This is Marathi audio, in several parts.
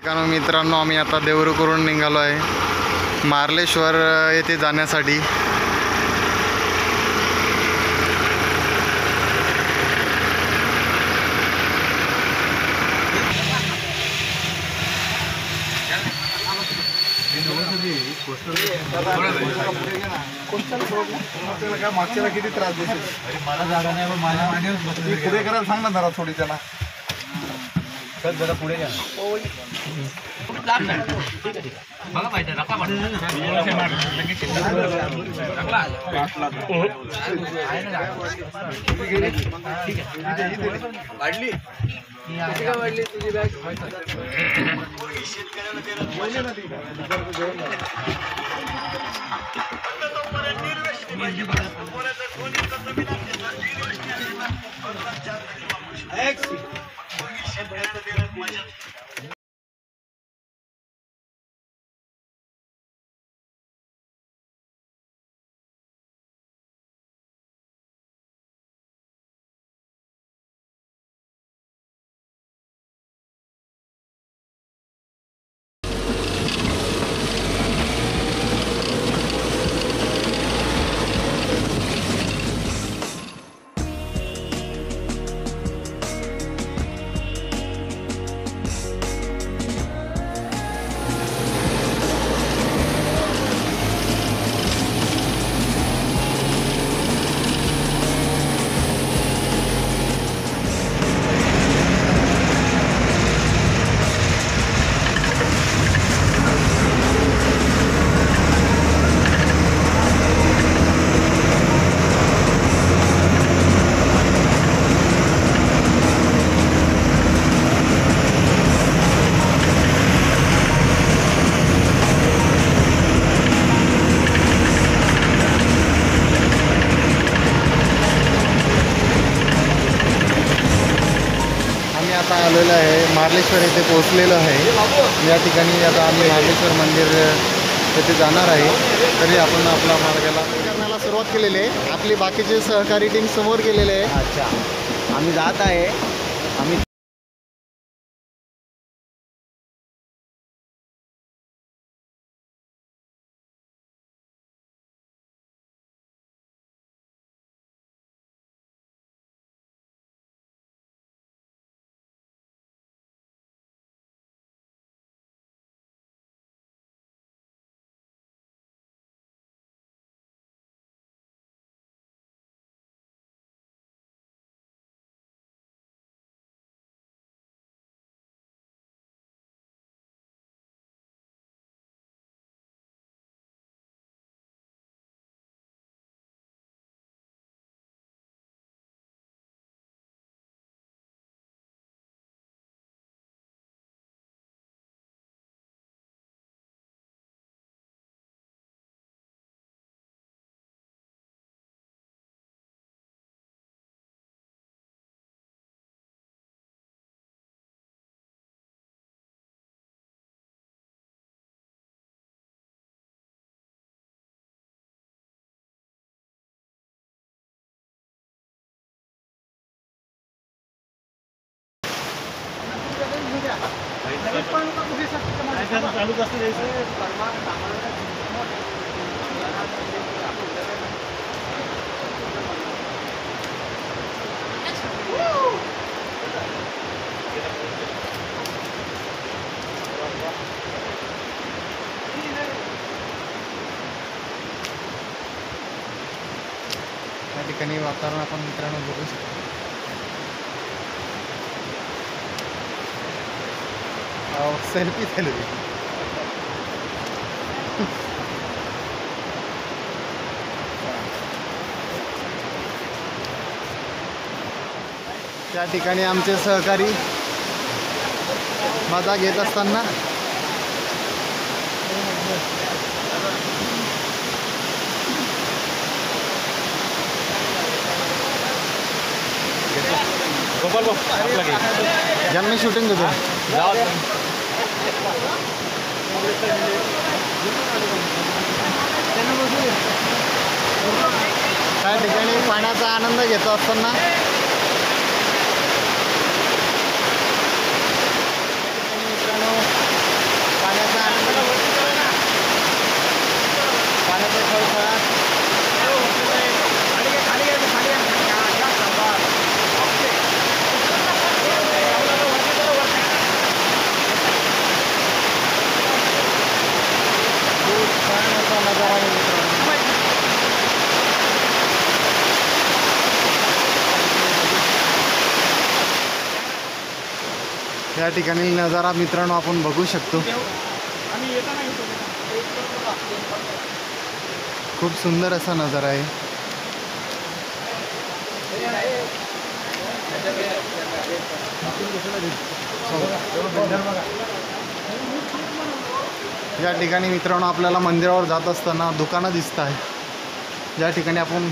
मित्रांनो, आम्ही आता देवरू करून निघालो आहे मार्लेश्वर येथे जाण्यासाठी. मागच्याला किती त्रास देशील? मला जागा नाही, मला पुढे करायला सांग ना जरा थोडी त्यांना. चल जरा पुढे घ्या. मला माहिती वाढली तुझी बॅग. आता आलेलं आहे मार्लेश्वर येथे पोहोचलेलो आहे. या ठिकाणी आता आम्ही मार्लेश्वर मंदिर येथे जाणार आहे. तरी आपण आपला मार्गाला करण्याला सुरुवात केलेली आहे. आपली बाकीचे सहकारी टीम समोर गेलेले आहे. अच्छा, आम्ही जात आहे. आम्ही चालूच असते. या ठिकाणी वातावरण आपण मित्रांनो बघू शकतो. सेल्फी झाली. त्या ठिकाणी आमचे सहकारी मजा घेत असताना मी शूटिंग घेतो. त्या ठिकाणी पाण्याचा आनंद घेत असताना मित्रांनो नजारा आहे मित्रांनो. या ठिकाणी नजारा मित्रांनो आपण बघू शकतो. खूप सुंदर असा नजारा आहे. या ठिकाणी मित्रांनो आपल्याला मंदिरावर जात असताना दुकानं दिसत आहे. ज्या ठिकाणी आपण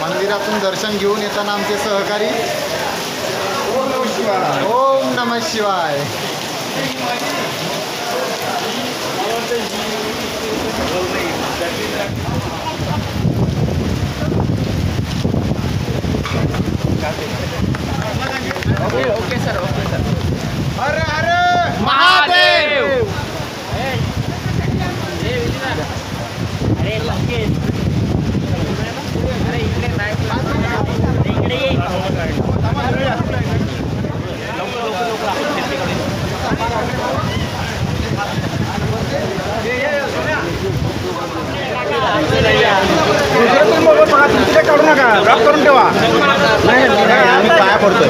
मंदिरातून दर्शन घेऊन येताना आमचे सहकारी ओम नमः शिवाय. Okay sir. हर हर महादेव. अरे लंकेश. अरे इकडे नाही. इकडे ये. काढू नका, ड्रॉप करून ठेवा. नाही आम्ही पाया पडतोय.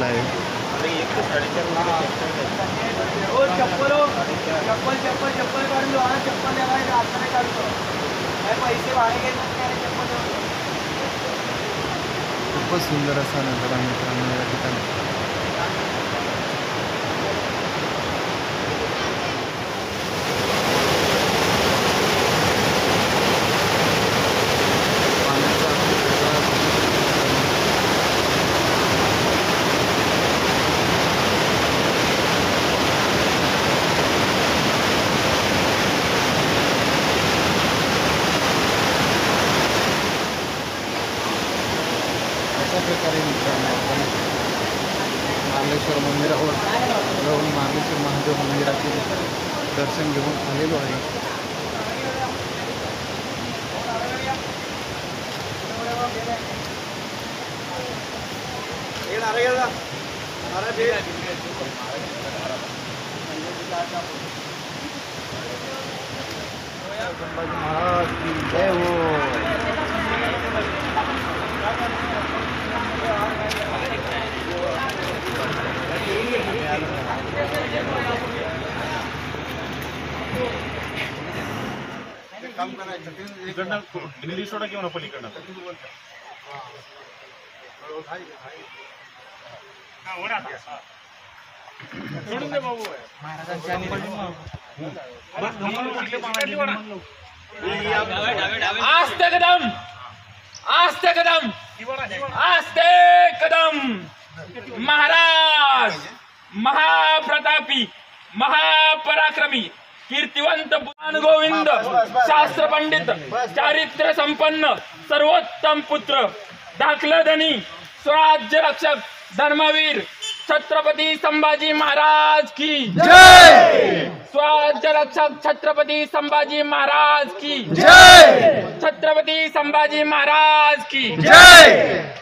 झालेला आहे. खूपच सुंदर असा नजारा मित्रांनो या ठिकाणी. पाण्याचा अशा प्रकारे मित्रांनो आपण मार्लेश्वर मंदिरावर जाऊन मार्लेश्वर महादेव मंदिराचे दर्शन घेऊन आलेलो आहे. महाराज की जय हो. काम करायचं दिल्ली सोडा किंवा पलीकडनं सोडून दे बाबू. आस्ते कदम आस्ते कदम आस्ते कदम. महाराज महाप्रतापी महापराक्रमी कीर्तिवंत पुराण गोविंद शास्त्र पंडित चारित्र्य संपन्न सर्वोत्तम पुत्र दाखल धनी स्वराज्य रक्षक धर्मवीर छत्रपती संभाजी महाराज की जय. स्वराज्य रक्षक छत्रपती संभाजी महाराज की जय. छत्रपती संभाजी महाराज की जय.